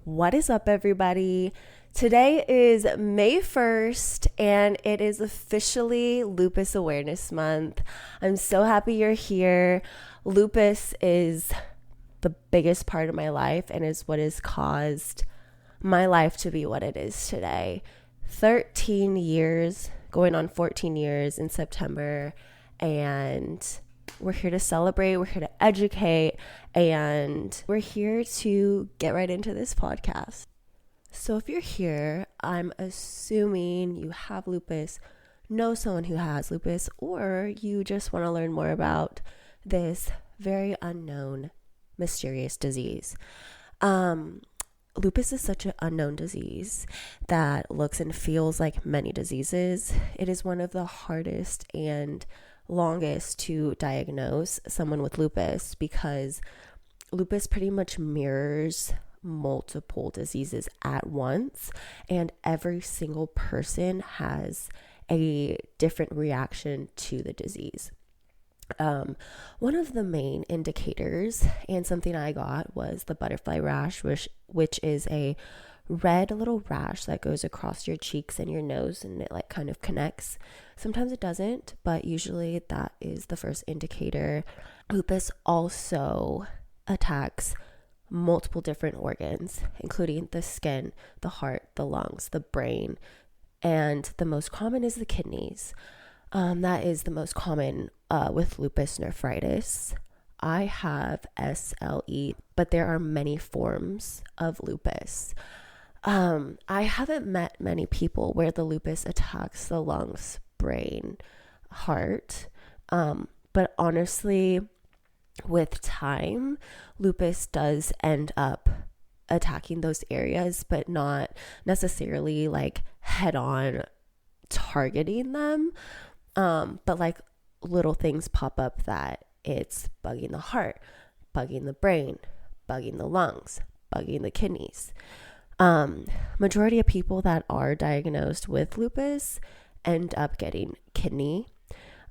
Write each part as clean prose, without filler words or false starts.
What is up, everybody? Today is May 1st, and it is officially Lupus Awareness Month. I'm so happy you're here. Lupus is the biggest part of my life and is what has caused my life to be what it is today. 13 years, going on 14 years in September, and we're here to celebrate, we're here to educate, and we're here to get right into this podcast. So, if you're here, I'm assuming you have lupus, know someone who has lupus, or you just want to learn more about this very unknown, mysterious disease. Lupus is such an unknown disease that looks and feels like many diseases. It is one of the hardest and longest to diagnose someone with lupus because lupus pretty much mirrors multiple diseases at once, and every single person has a different reaction to the disease. One of the main indicators and something I got was the butterfly rash, which is a red little rash that goes across your cheeks and your nose, and it like kind of connects. Sometimes it doesn't, but usually that is the first indicator. Lupus also attacks multiple different organs, including the skin, the heart, the lungs, the brain, and the most common is the kidneys. That is the most common with lupus nephritis. I have SLE, but there are many forms of lupus. I haven't met many people where the lupus attacks the lungs, brain, heart. But honestly, with time, lupus does end up attacking those areas, but not necessarily like head on targeting them. But like little things pop up that it's bugging the heart, bugging the brain, bugging the lungs, bugging the kidneys. Majority of people that are diagnosed with lupus end up getting kidney.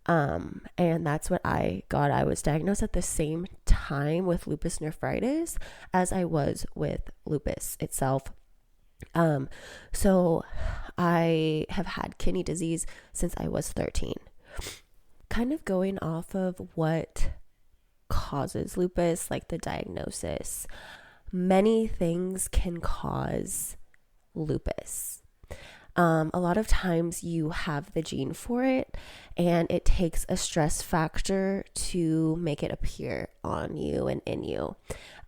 And that's what I got. I was diagnosed at the same time with lupus nephritis as I was with lupus itself. So I have had kidney disease since I was 13. Kind of going off of what causes lupus, like the diagnosis, many things can cause lupus. A lot of times you have the gene for it, and it takes a stress factor to make it appear on you and in you.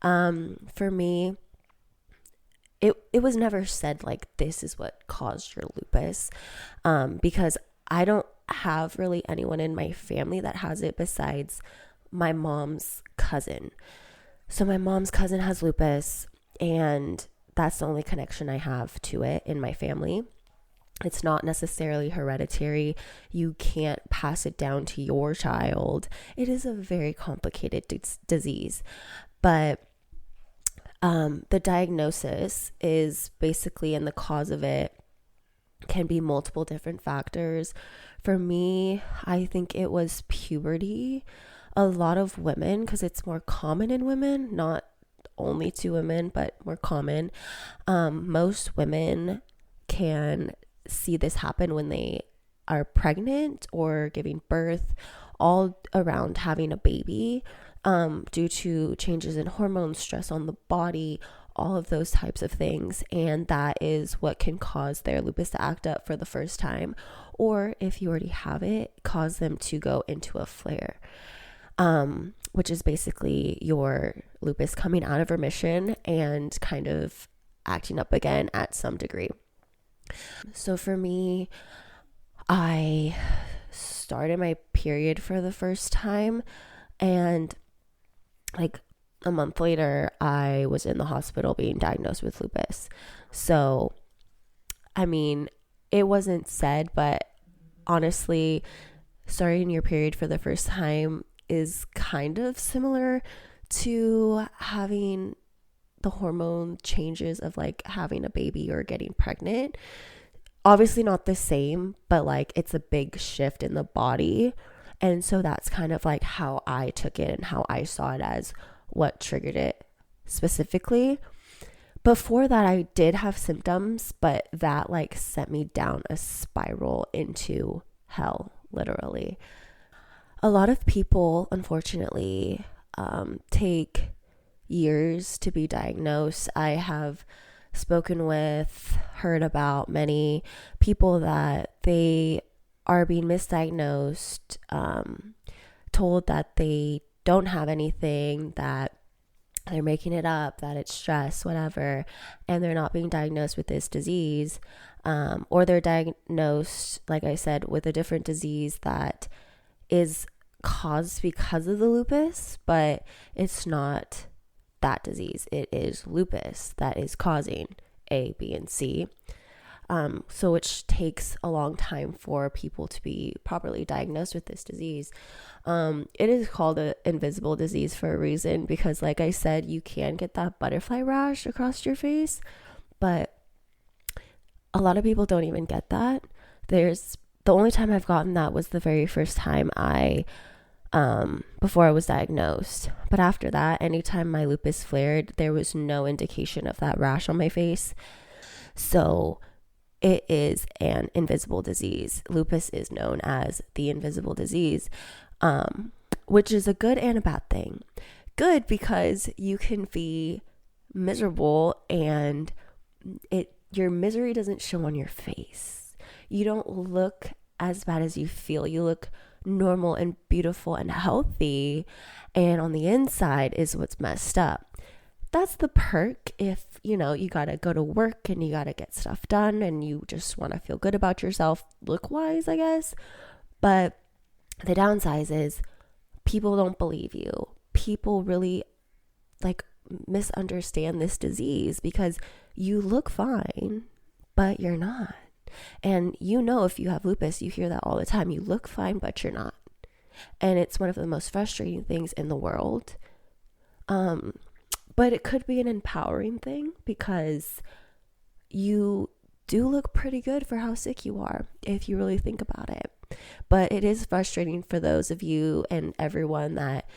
For me, it was never said like this is what caused your lupus, because I don't have really anyone in my family that has it besides my mom's cousin. So my mom's cousin has lupus, and that's the only connection I have to it in my family. It's not necessarily hereditary. You can't pass it down to your child. It is a very complicated disease. But the diagnosis is basically, and the cause of it can be multiple different factors. For me, I think it was puberty. A lot of women, because it's more common in women, not only to women, but more common. Most women can see this happen when they are pregnant or giving birth, all around having a baby, due to changes in hormones, stress on the body, all of those types of things. And that is what can cause their lupus to act up for the first time, or if you already have it, cause them to go into a flare, which is basically your lupus coming out of remission and kind of acting up again at some degree. So for me, I started my period for the first time, and like a month later, I was in the hospital being diagnosed with lupus. So, I mean, it wasn't said, but honestly, starting your period for the first time is kind of similar to having the hormone changes of like having a baby or getting pregnant. Obviously not the same, but like it's a big shift in the body. And so that's kind of like how I took it and how I saw it as what triggered it specifically. Before that, I did have symptoms, but that like sent me down a spiral into hell, literally. A lot of people, unfortunately, take years to be diagnosed. I have spoken with, heard about many people that they are being misdiagnosed, told that they don't have anything, that they're making it up, that it's stress, whatever, and they're not being diagnosed with this disease, or they're diagnosed, like I said, with a different disease that is caused because of the lupus, but it's not that disease. It is lupus that is causing A, B, and C. So which takes a long time for people to be properly diagnosed with this disease. It is called an invisible disease for a reason, because like I said, you can get that butterfly rash across your face, but a lot of people don't even get that. The only time I've gotten that was the very first time before I was diagnosed. But after that, anytime my lupus flared, there was no indication of that rash on my face. So it is an invisible disease. Lupus is known as the invisible disease, which is a good and a bad thing. Good because you can be miserable and your misery doesn't show on your face. You don't look as bad as you feel. You look normal and beautiful and healthy, and on the inside is what's messed up. That's the perk if, you gotta go to work and you gotta get stuff done and you just want to feel good about yourself look wise, I guess. But the downside is people don't believe you. People really misunderstand this disease because you look fine, but you're not. And if you have lupus, you hear that all the time. You look fine, but you're not. And it's one of the most frustrating things in the world. But it could be an empowering thing because you do look pretty good for how sick you are if you really think about it. But it is frustrating for those of you and everyone that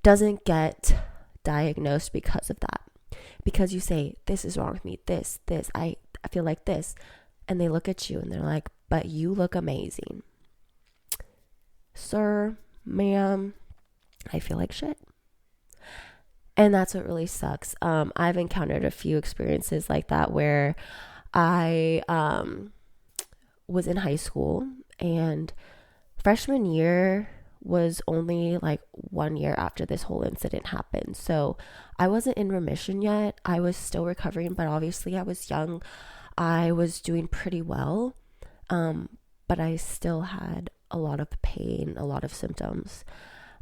doesn't get diagnosed because of that. Because you say, this is wrong with me, this, I feel like this. And they look at you and they're like, but you look amazing. Sir, ma'am, I feel like shit. And that's what really sucks. I've encountered a few experiences like that where I was in high school, and freshman year was only like 1 year after this whole incident happened. So I wasn't in remission yet. I was still recovering, but obviously I was young. I was doing pretty well, but I still had a lot of pain, a lot of symptoms.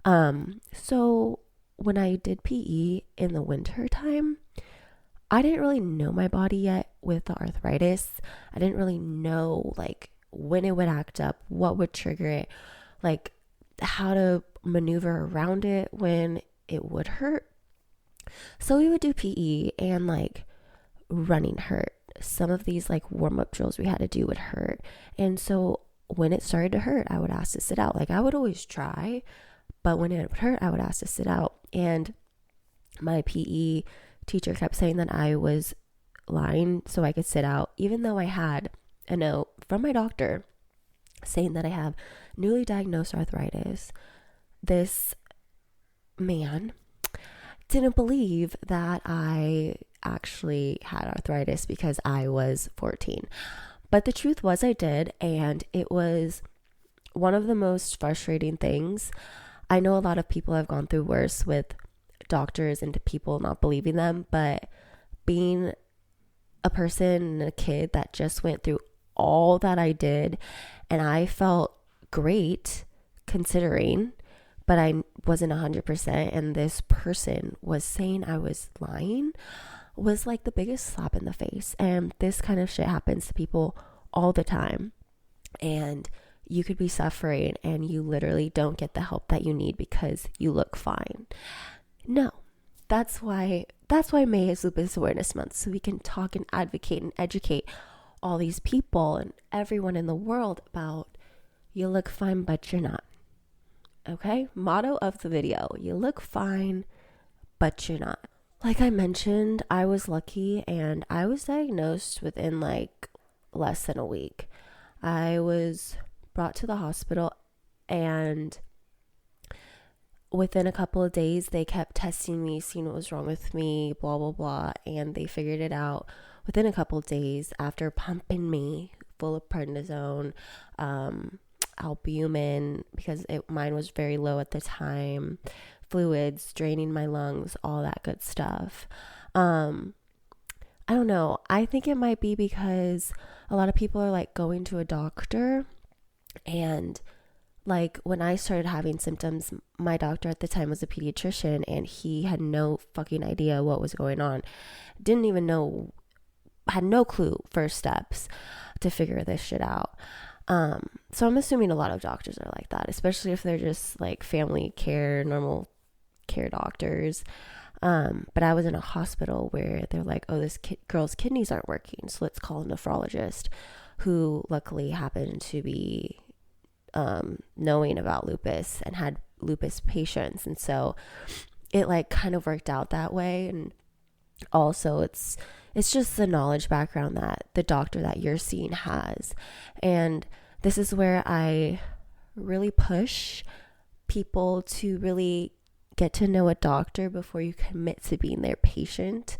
So when I did PE in the winter time, I didn't really know my body yet with the arthritis. I didn't really know when it would act up, what would trigger it, how to maneuver around it when it would hurt. So we would do PE and running hurt. Some of these warm-up drills we had to do would hurt. And so when it started to hurt, I would ask to sit out. I would always try, but when it would hurt, I would ask to sit out. And my PE teacher kept saying that I was lying so I could sit out, even though I had a note from my doctor saying that I have newly diagnosed arthritis. This man didn't believe that I actually had arthritis because I was 14. But the truth was I did, and it was one of the most frustrating things. I know a lot of people have gone through worse with doctors and people not believing them, but being a person, a kid that just went through all that I did, and I felt great considering, but I wasn't 100%, and this person was saying I was lying, was the biggest slap in the face. And this kind of shit happens to people all the time, and you could be suffering and you literally don't get the help that you need because you look fine. No, that's why May is Lupus Awareness Month, so we can talk and advocate and educate all these people and everyone in the world about you look fine, but you're not. Okay? Motto of the video, you look fine, but you're not. Like I mentioned, I was lucky and I was diagnosed within like less than a week. I was brought to the hospital, and within a couple of days, they kept testing me, seeing what was wrong with me, blah, blah, blah. And they figured it out within a couple of days after pumping me full of prednisone, albumin, because mine was very low at the time, fluids, draining my lungs, all that good stuff. I don't know. I think it might be because a lot of people are like going to a doctor, and like when I started having symptoms, my doctor at the time was a pediatrician and he had no fucking idea what was going on. Didn't even know, had no clue first steps to figure this shit out. So I'm assuming a lot of doctors are like that, especially if they're just like family care, normal care doctors. But I was in a hospital where they're like, oh, this girl's kidneys aren't working, so let's call a nephrologist, who luckily happened to be knowing about lupus and had lupus patients. And so it like kind of worked out that way. And also it's just the knowledge background that the doctor that you're seeing has. And this is where I really push people to really get to know a doctor before you commit to being their patient.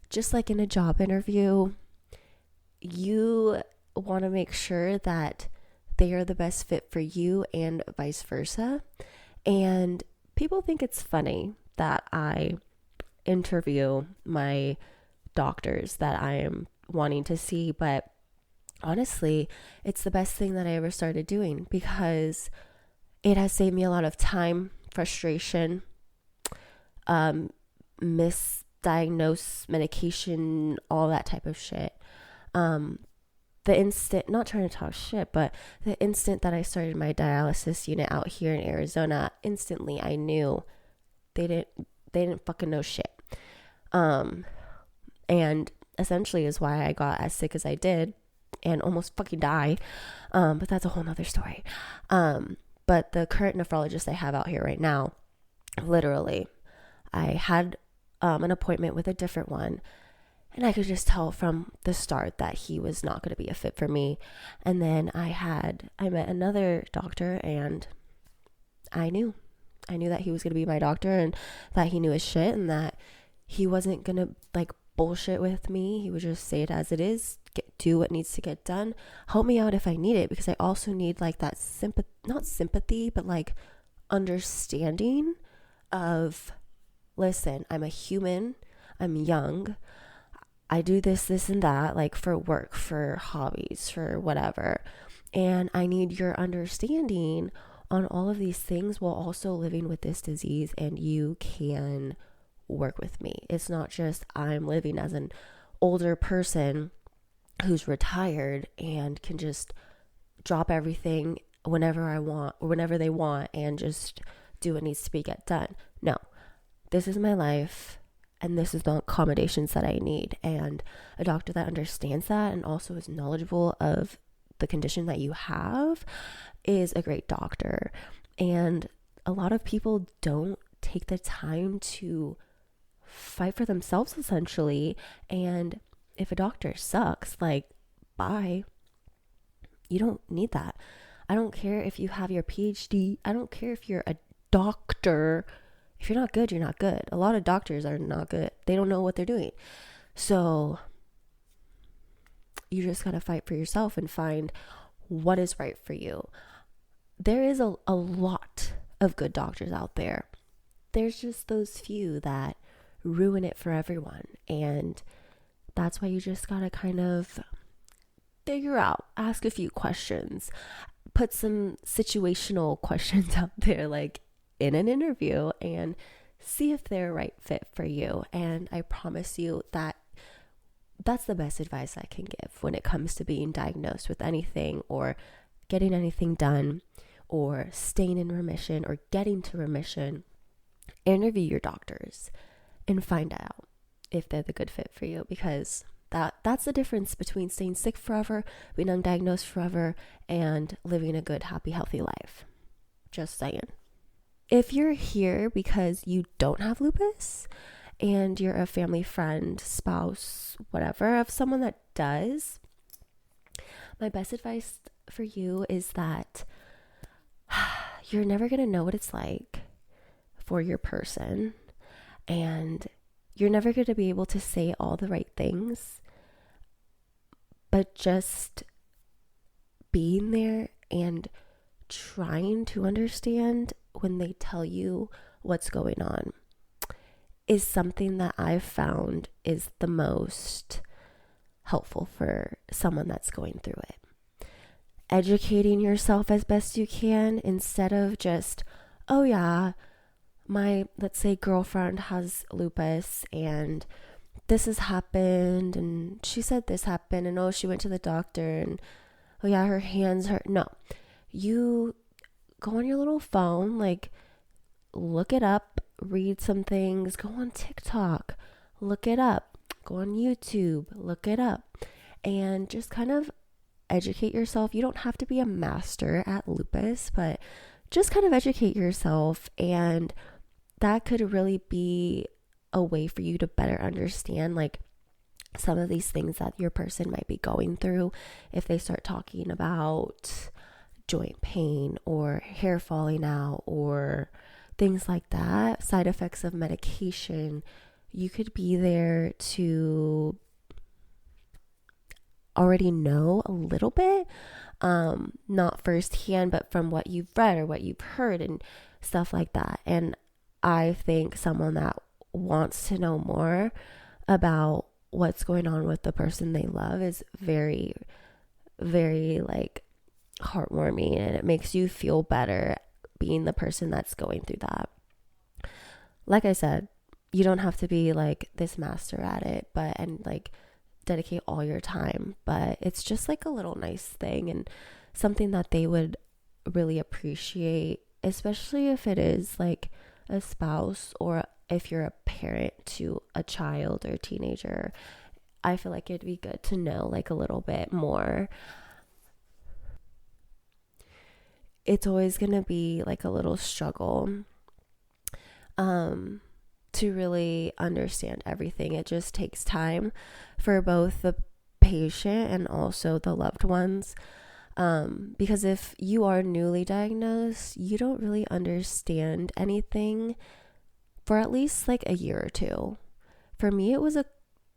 Just like in a job interview, you want to make sure that they are the best fit for you and vice versa. And people think it's funny that I interview my doctors that I am wanting to see, but honestly, it's the best thing that I ever started doing because it has saved me a lot of time, frustration, misdiagnosed medication, all that type of shit. The instant, not trying to talk shit, but the instant that I started my dialysis unit out here in Arizona, instantly I knew they didn't fucking know shit. And essentially is why I got as sick as I did and almost fucking die. But that's a whole nother story. But the current nephrologist I have out here right now, literally, I had an appointment with a different one, and I could just tell from the start that he was not going to be a fit for me. And then I met another doctor, and I knew that he was going to be my doctor, and that he knew his shit, and that he wasn't going to like bullshit with me. He would just say it as it is, do what needs to get done, help me out if I need it, because I also need like that not sympathy, but like understanding of, listen, I'm a human, I'm young, I do this and that, like for work, for hobbies, for whatever. And I need your understanding on all of these things while also living with this disease, and you can work with me. It's not just I'm living as an older person who's retired and can just drop everything whenever I want or whenever they want and just do what needs to be get done. No, this is my life. And this is the accommodations that I need. And a doctor that understands that and also is knowledgeable of the condition that you have is a great doctor. And a lot of people don't take the time to fight for themselves, essentially. And if a doctor sucks, like, bye. You don't need that. I don't care if you have your PhD. I don't care if you're a doctor. If you're not good, you're not good. A lot of doctors are not good. They don't know what they're doing. So you just got to fight for yourself and find what is right for you. There is a lot of good doctors out there. There's just those few that ruin it for everyone. And that's why you just got to kind of figure out, ask a few questions, put some situational questions out there, like in an interview, and see if they're a right fit for you. And I promise you that that's the best advice I can give when it comes to being diagnosed with anything or getting anything done or staying in remission or getting to remission. Interview your doctors and find out if they're the good fit for you, because that's the difference between staying sick forever, being undiagnosed forever, and living a good, happy, healthy life. Just saying. If you're here because you don't have lupus and you're a family friend, spouse, whatever, of someone that does, my best advice for you is that you're never going to know what it's like for your person, and you're never going to be able to say all the right things, but just being there and trying to understand when they tell you what's going on is something that I've found is the most helpful for someone that's going through it. Educating yourself as best you can instead of just, oh yeah, my, let's say, girlfriend has lupus and this has happened and she said this happened and oh, she went to the doctor and oh yeah, her hands hurt. No, you go on your little phone, like look it up, read some things, go on TikTok, look it up, go on YouTube, look it up, and just kind of educate yourself. You don't have to be a master at lupus, but just kind of educate yourself, and that could really be a way for you to better understand like some of these things that your person might be going through. If they start talking about joint pain or hair falling out or things like that, side effects of medication, you could be there to already know a little bit, not firsthand, but from what you've read or what you've heard and stuff like that. And I think someone that wants to know more about what's going on with the person they love is very, very like heartwarming, and it makes you feel better being the person that's going through that. Like I said, you don't have to be like this master at it, but and like dedicate all your time, but it's just like a little nice thing and something that they would really appreciate, especially if it is like a spouse or if you're a parent to a child or a teenager. I feel like it'd be good to know like a little bit more. It's always going to be like a little struggle to really understand everything. It just takes time for both the patient and also the loved ones. Because if you are newly diagnosed, you don't really understand anything for at least like a year or two. For me, it was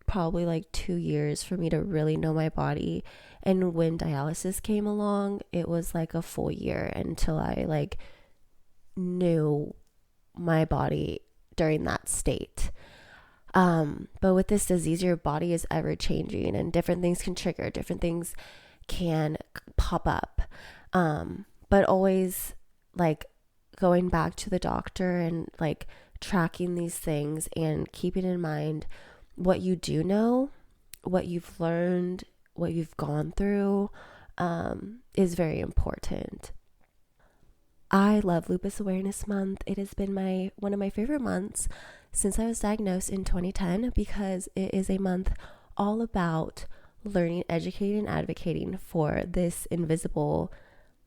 probably like 2 years for me to really know my body. And when dialysis came along, it was like a full year until I like knew my body during that state. But with this disease, your body is ever changing and different things can trigger, different things can pop up. But always like going back to the doctor and like tracking these things and keeping in mind what you do know, what you've learned, what you've gone through, is very important. I love Lupus Awareness Month. It has been one of my favorite months since I was diagnosed in 2010 because it is a month all about learning, educating, and advocating for this invisible,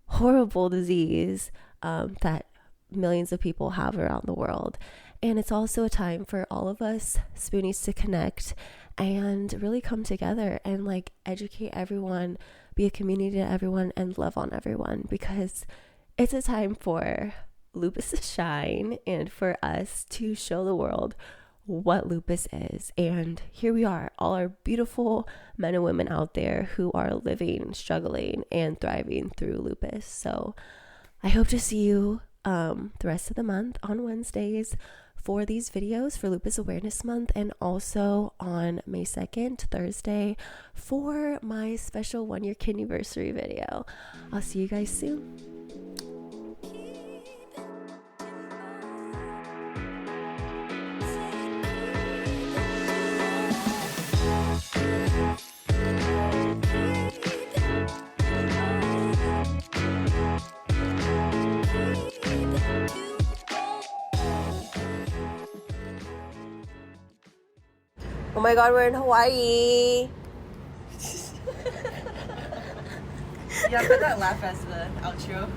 horrible disease that millions of people have around the world. And it's also a time for all of us Spoonies to connect and really come together and like educate everyone, be a community to everyone, and love on everyone, because it's a time for lupus to shine and for us to show the world what lupus is. And here we are, all our beautiful men and women out there who are living, struggling, and thriving through lupus. So I hope to see you the rest of the month on Wednesdays for these videos for Lupus Awareness Month, and also on May 2nd, Thursday, for my special 1-year kidneyversary video. I'll see you guys soon. Oh my god, we're in Hawaii. Yeah, put that laugh as the outro.